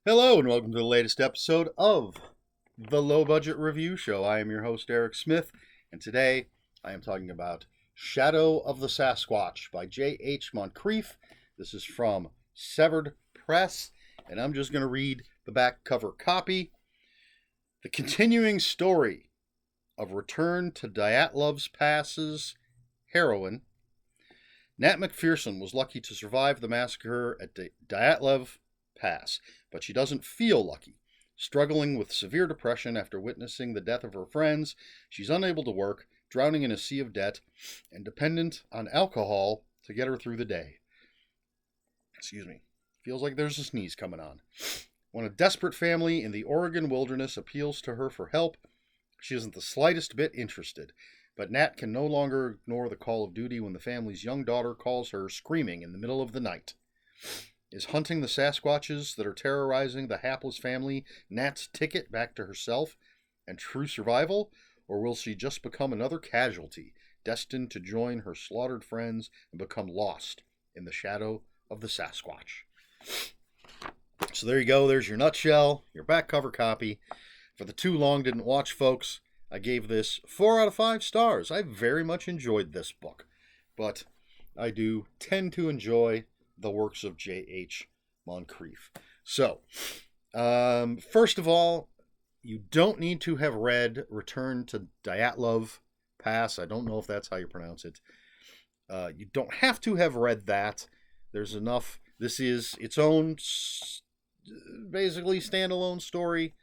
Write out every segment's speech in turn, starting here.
Hello, and welcome to the latest episode of the Low Budget Review Show. I am your host, Eric Smith, and today I am talking about Shadow of the Sasquatch by J.H. Moncrieff. This is from Severed Press, and I'm just going to read the back cover copy. The continuing story of Return to Dyatlov Pass's heroine, Nat McPherson, was lucky to survive the massacre at Dyatlov Pass, but she doesn't feel lucky. Struggling with severe depression after witnessing the death of her friends, she's unable to work, drowning in a sea of debt, and dependent on alcohol to get her through the day. Excuse me. Feels like there's a sneeze coming on. When a desperate family in the Oregon wilderness appeals to her for help, she isn't the slightest bit interested. But Nat can no longer ignore the call of duty when the family's young daughter calls her screaming in the middle of the night. Is hunting the Sasquatches that are terrorizing the hapless family Nat's ticket back to herself and true survival, or will she just become another casualty, destined to join her slaughtered friends and become lost in the shadow of the Sasquatch? So there you go. There's your nutshell, your back cover copy. For the too long didn't watch folks, I gave this 4 out of 5 stars. I very much enjoyed this book, but I do tend to enjoy the works of J.H. Moncrieff. So, first of all, you don't need to have read Return to Dyatlov Pass. I don't know if that's how you pronounce it. You don't have to have read that. There's enough. This is its own, basically, standalone story.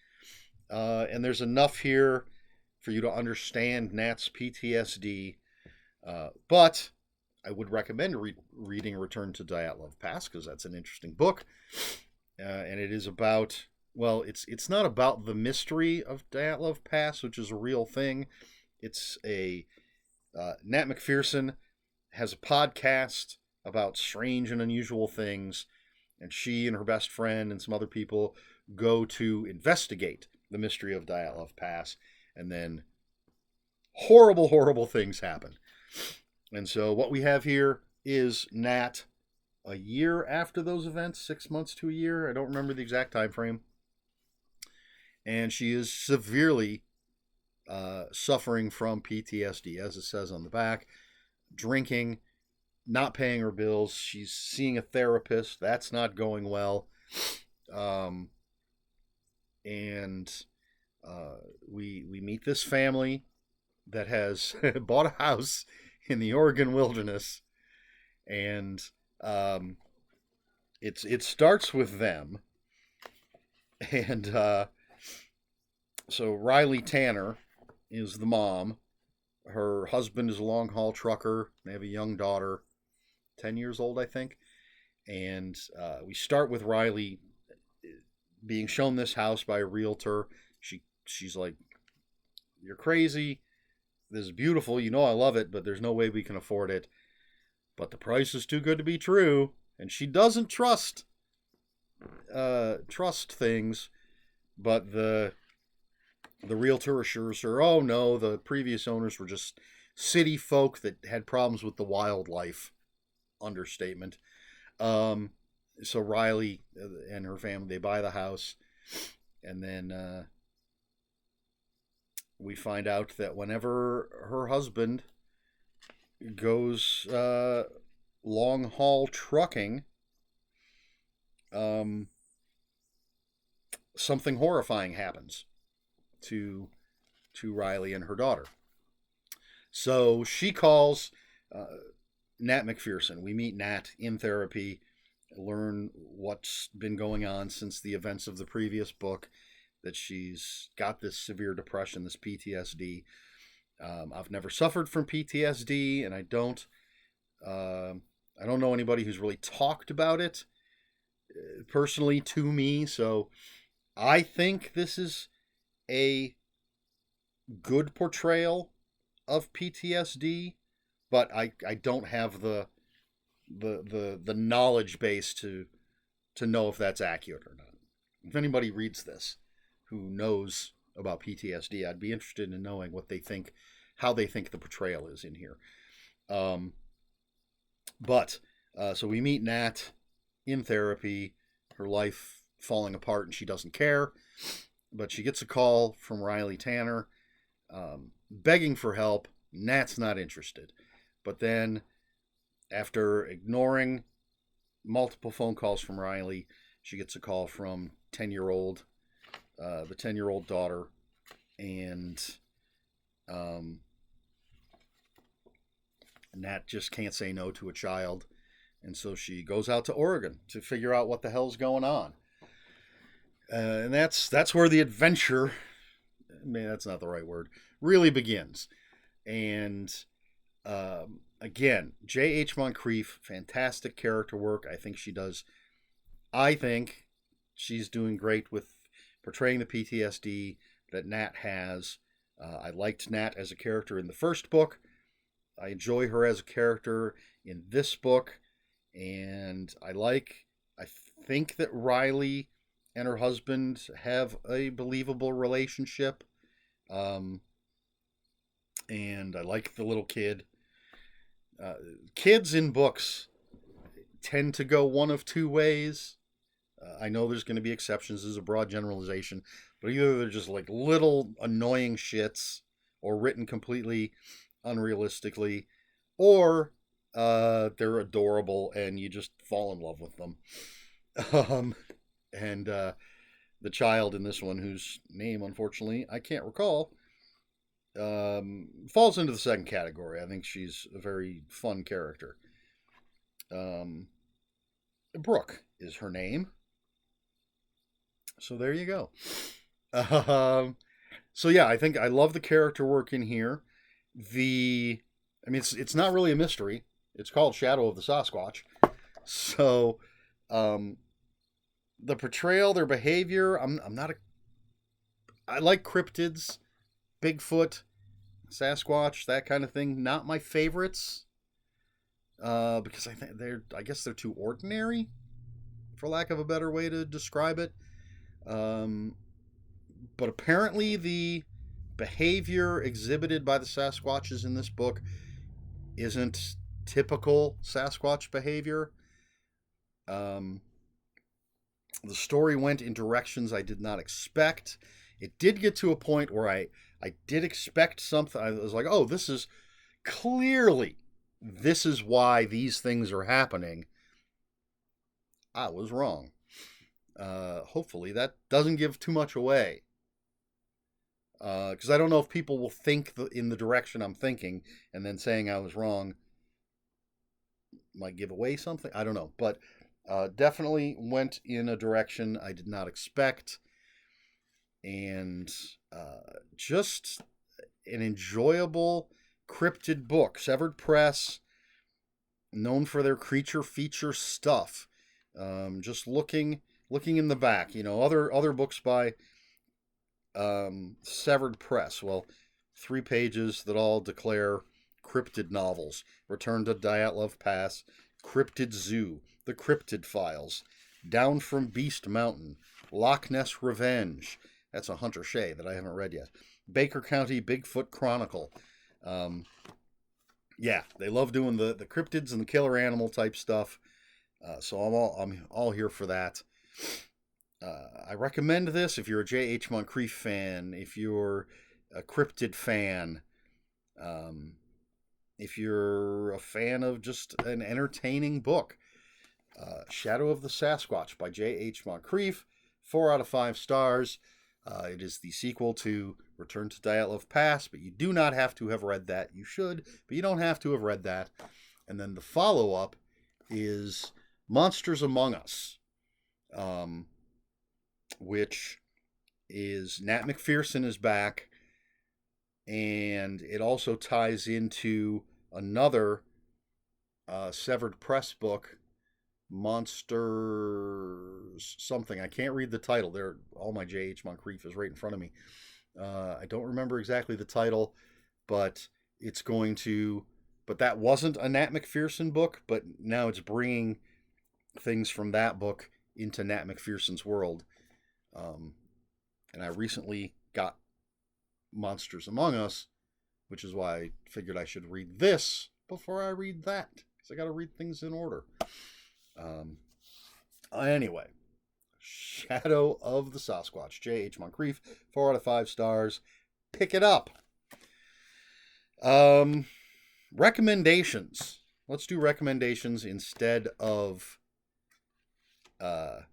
And there's enough here for you to understand Nat's PTSD. But I would recommend reading Return to Dyatlov Pass, because that's an interesting book. And it is about, well, it's not about the mystery of Dyatlov Pass, which is a real thing. It's Nat McPherson has a podcast about strange and unusual things, and she and her best friend and some other people go to investigate the mystery of Dyatlov Pass, and then horrible, horrible things happen. And so what we have here is Nat a year after those events, 6 months to a year. I don't remember the exact time frame. And she is severely suffering from PTSD, as it says on the back. Drinking, not paying her bills. She's seeing a therapist. That's not going well. We meet this family that has bought a house in the Oregon wilderness, and it starts with them, and so Riley Tanner is the mom. Her husband is a long haul trucker. They have a young daughter, 10 years old, I think, and we start with Riley being shown this house by a realtor. She's like, "You're crazy. This is beautiful. You know I love it, but there's no way we can afford it. But the price is too good to be true." And she doesn't trust things, but the realtor assures her, "Oh no, the previous owners were just city folk that had problems with the wildlife." Understatement. So Riley and her family, they buy the house, and then we find out that whenever her husband goes long haul trucking, something horrifying happens to Riley and her daughter. So she calls Nat McPherson. We meet Nat in therapy, learn what's been going on since the events of the previous book, that she's got this severe depression, this PTSD. I've never suffered from PTSD, and I don't know anybody who's really talked about it personally to me. So I think this is a good portrayal of PTSD, but I don't have the knowledge base to know if that's accurate or not. If anybody reads this who knows about PTSD, I'd be interested in knowing what they think, how they think the portrayal is in here. So we meet Nat in therapy. Her life falling apart and she doesn't care. But she gets a call from Riley Tanner begging for help. Nat's not interested. But then, after ignoring multiple phone calls from Riley, she gets a call from the 10-year-old daughter, and Nat just can't say no to a child, and so she goes out to Oregon to figure out what the hell's going on. And that's where the adventure, that's not the right word, really begins. And again, J.H. Moncrieff, fantastic character work. I think she's doing great with portraying the PTSD that Nat has. I liked Nat as a character in the first book. I enjoy her as a character in this book. And I think that Riley and her husband have a believable relationship. And I like the little kid. Kids in books tend to go one of two ways. I know there's going to be exceptions. This is a broad generalization. But either they're just like little annoying shits or written completely unrealistically, or they're adorable and you just fall in love with them. And the child in this one, whose name, unfortunately, I can't recall, falls into the second category. I think she's a very fun character. Brooke is her name. So there you go. So yeah, I think I love the character work in here. It's not really a mystery. It's called Shadow of the Sasquatch. So, the portrayal, their behavior, I like cryptids, Bigfoot, Sasquatch, that kind of thing. Not my favorites, because I guess they're too ordinary, for lack of a better way to describe it. But apparently the behavior exhibited by the Sasquatches in this book isn't typical Sasquatch behavior. The story went in directions I did not expect. It did get to a point where I did expect something. I was like, oh, this is why these things are happening. I was wrong. Hopefully that doesn't give too much away. Because I don't know if people will think in the direction I'm thinking, and then saying I was wrong might give away something. I don't know. But definitely went in a direction I did not expect. And just an enjoyable cryptid book. Severed Press, known for their creature feature stuff. Just looking in the back, other books by Severed Press. Well, 3 pages that all declare cryptid novels. Return to Dyatlov Pass, Cryptid Zoo, The Cryptid Files, Down from Beast Mountain, Loch Ness Revenge. That's a Hunter Shea that I haven't read yet. Baker County Bigfoot Chronicle. Yeah, they love doing the cryptids and the killer animal type stuff. So I'm all here for that. I recommend this if you're a J.H. Moncrieff fan, if you're a cryptid fan, if you're a fan of just an entertaining book. Shadow of the Sasquatch by J.H. Moncrieff, 4 out of 5 stars. It is the sequel to Return to Dyatlov Pass, but you do not have to have read that. You should, but you don't have to have read that. And then the follow-up is Monsters Among Us, which is Nat McPherson is back, and it also ties into another Severed Press book, Monsters something. I can't read the title. All my J.H. Moncrieff is right in front of me. I don't remember exactly the title, but that wasn't a Nat McPherson book, but now it's bringing things from that book into Nat McPherson's world. And I recently got Monsters Among Us, which is why I figured I should read this before I read that, because I got to read things in order. Anyway, Shadow of the Sasquatch. J.H. Moncrieff, 4 out of 5 stars. Pick it up. Recommendations. Let's do recommendations instead of a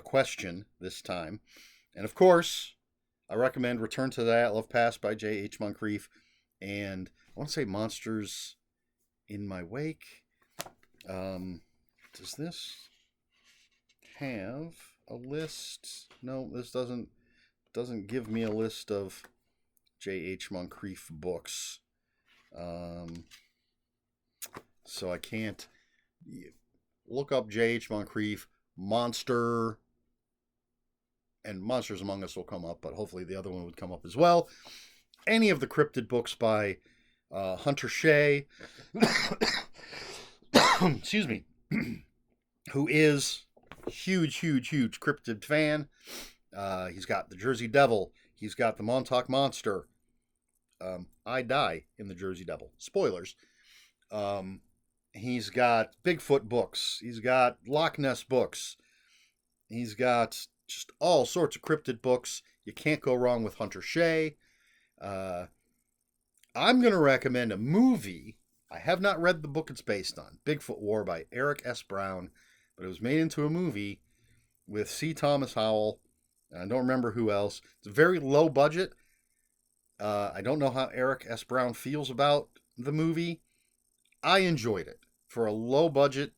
question this time. And of course, I recommend Return to the Dyatlov Pass by J.H. Moncrieff. And I want to say Monsters in My Wake. Does this have a list? No, this doesn't give me a list of J.H. Moncrieff books. So I can't look up J.H. Moncrieff, Monster, and Monsters Among Us will come up, but hopefully the other one would come up as well. Any of the cryptid books by Hunter Shea, excuse me, who is huge cryptid fan. He's got the Jersey Devil. He's got the Montauk Monster. I die in the Jersey Devil. Spoilers. He's got Bigfoot books. He's got Loch Ness books. He's got just all sorts of cryptid books. You can't go wrong with Hunter Shea. I'm going to recommend a movie. I have not read the book it's based on. Bigfoot War by Eric S. Brown. But it was made into a movie with C. Thomas Howell. And I don't remember who else. It's a very low budget. I don't know how Eric S. Brown feels about the movie. I enjoyed it. For a low budget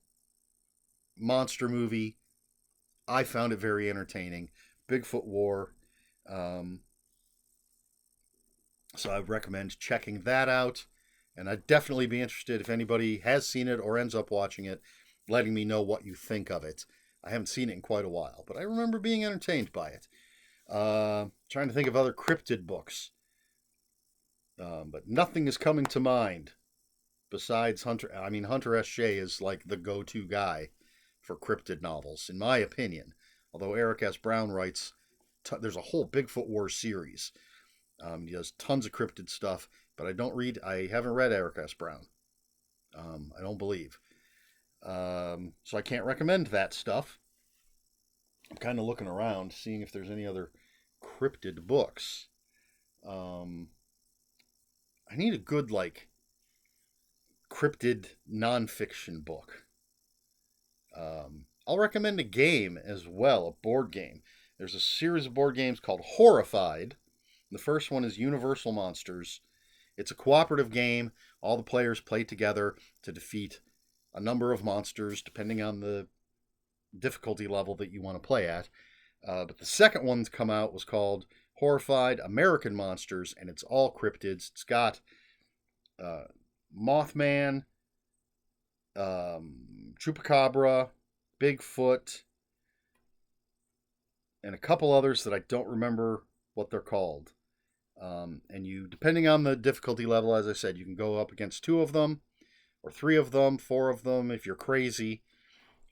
monster movie, I found it very entertaining. Bigfoot War. So I recommend checking that out. And I'd definitely be interested if anybody has seen it or ends up watching it, letting me know what you think of it. I haven't seen it in quite a while, but I remember being entertained by it. Trying to think of other cryptid books. But nothing is coming to mind besides Hunter. I mean, Hunter S. Shea is like the go-to guy for cryptid novels, in my opinion. Although Eric S. Brown writes, there's a whole Bigfoot War series. He does tons of cryptid stuff, but I haven't read Eric S. Brown. I don't believe. So I can't recommend that stuff. I'm kind of looking around, seeing if there's any other cryptid books. I need a good, cryptid nonfiction book. I'll recommend a game as well, a board game. There's a series of board games called Horrified. The first one is Universal Monsters. It's a cooperative game. All the players play together to defeat a number of monsters, depending on the difficulty level that you want to play at. But the second one to come out was called Horrified American Monsters, and it's all cryptids. It's got Mothman, Chupacabra, Bigfoot, and a couple others that I don't remember what they're called. And you, depending on the difficulty level, as I said, you can go up against 2 of them, or 3 of them, 4 of them, if you're crazy.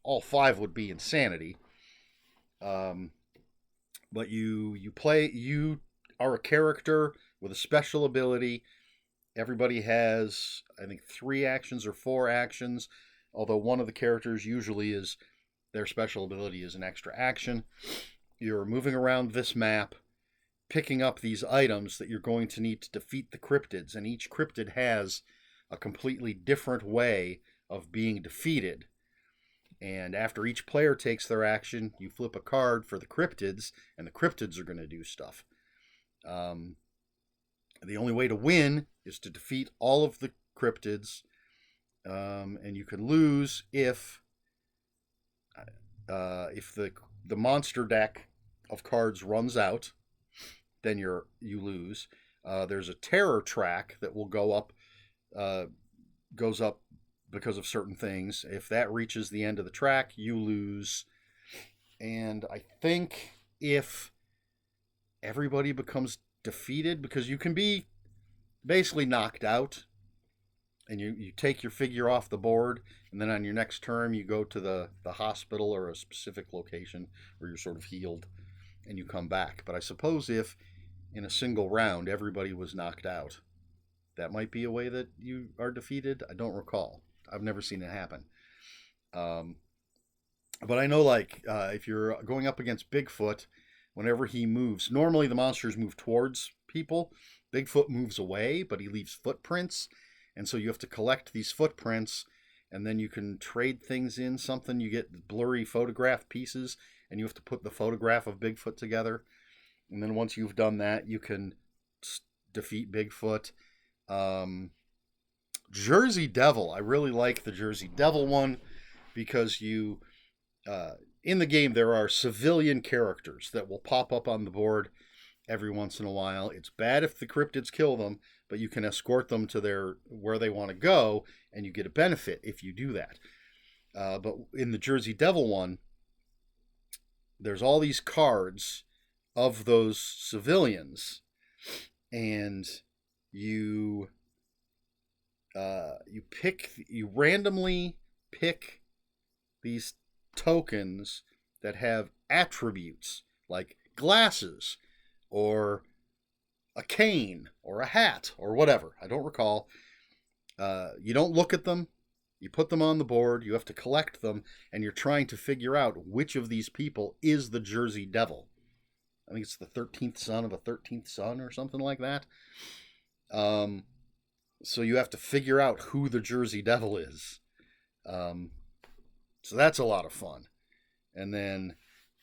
All 5 would be insanity. But you are a character with a special ability. Everybody has, I think, 3 actions or 4 actions, although one of the characters usually is, their special ability is an extra action. You're moving around this map, picking up these items that you're going to need to defeat the cryptids, and each cryptid has a completely different way of being defeated. And after each player takes their action, you flip a card for the cryptids, and the cryptids are going to do stuff. The only way to win is to defeat all of the cryptids, and you can lose if the monster deck of cards runs out. Then you lose. There's a terror track that will goes up because of certain things. If that reaches the end of the track, you lose. And I think if everybody becomes defeated, because you can be basically knocked out, and you take your figure off the board, and then on your next turn you go to the hospital or a specific location where you're sort of healed, and you come back. But I suppose if in a single round everybody was knocked out, that might be a way that you are defeated. I don't recall. I've never seen it happen. But I know, like, if you're going up against Bigfoot, whenever he moves, normally the monsters move towards people. Bigfoot moves away, but he leaves footprints. And so you have to collect these footprints, and then you can trade things in something. You get blurry photograph pieces, and you have to put the photograph of Bigfoot together. And then once you've done that, you can defeat Bigfoot. Jersey Devil. I really like the Jersey Devil one because in the game, there are civilian characters that will pop up on the board every once in a while. It's bad if the cryptids kill them, but you can escort them to where they want to go, and you get a benefit if you do that. But in the Jersey Devil one, there's all these cards of those civilians, and you randomly pick these tokens that have attributes like glasses or a cane or a hat or whatever. I don't recall. You don't look at them. You put them on the board. You have to collect them, and you're trying to figure out which of these people is the Jersey Devil. I think it's the 13th son of a 13th son or something like that. So you have to figure out who the Jersey Devil is. So that's a lot of fun. And then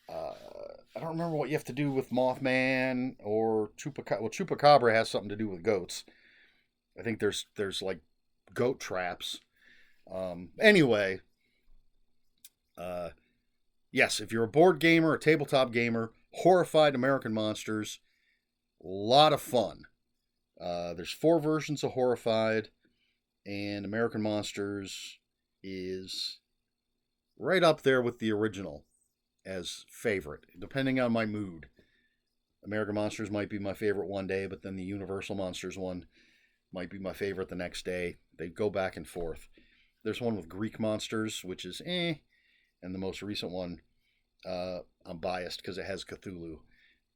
I don't remember what you have to do with Mothman or Chupacabra. Well, Chupacabra has something to do with goats. I think there's like goat traps. Anyway, yes, if you're a board gamer, a tabletop gamer, Horrified American Monsters, a lot of fun. There's 4 versions of Horrified, and American Monsters is right up there with the original as favorite, depending on my mood. American Monsters might be my favorite one day, but then the Universal Monsters one might be my favorite the next day. They go back and forth. There's one with Greek monsters, which is and the most recent one, I'm biased because it has Cthulhu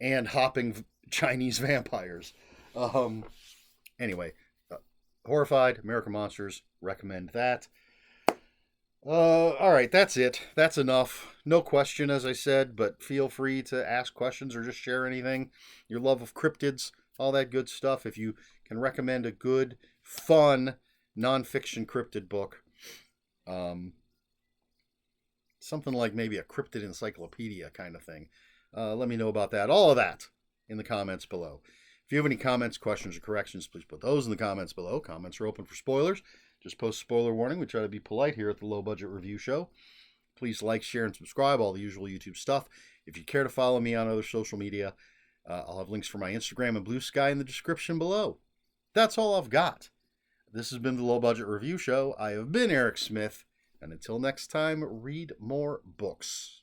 and hopping Chinese vampires. Anyway, Horrified, American Monsters, recommend that. All right, that's it. That's enough. No question, as I said, but feel free to ask questions or just share anything. Your love of cryptids, all that good stuff. If you can recommend a good, fun, nonfiction cryptid book, something like maybe a cryptid encyclopedia kind of thing, let me know about that. All of that in the comments below. If you have any comments, questions, or corrections, please put those in the comments below. Comments are open for spoilers. Just post spoiler warning. We try to be polite here at the Low Budget Review Show. Please like, share, and subscribe, all the usual YouTube stuff. If you care to follow me on other social media, I'll have links for my Instagram and Bluesky in the description below. That's all I've got. This has been the Low Budget Review Show. I have been Eric Smith, and until next time, read more books.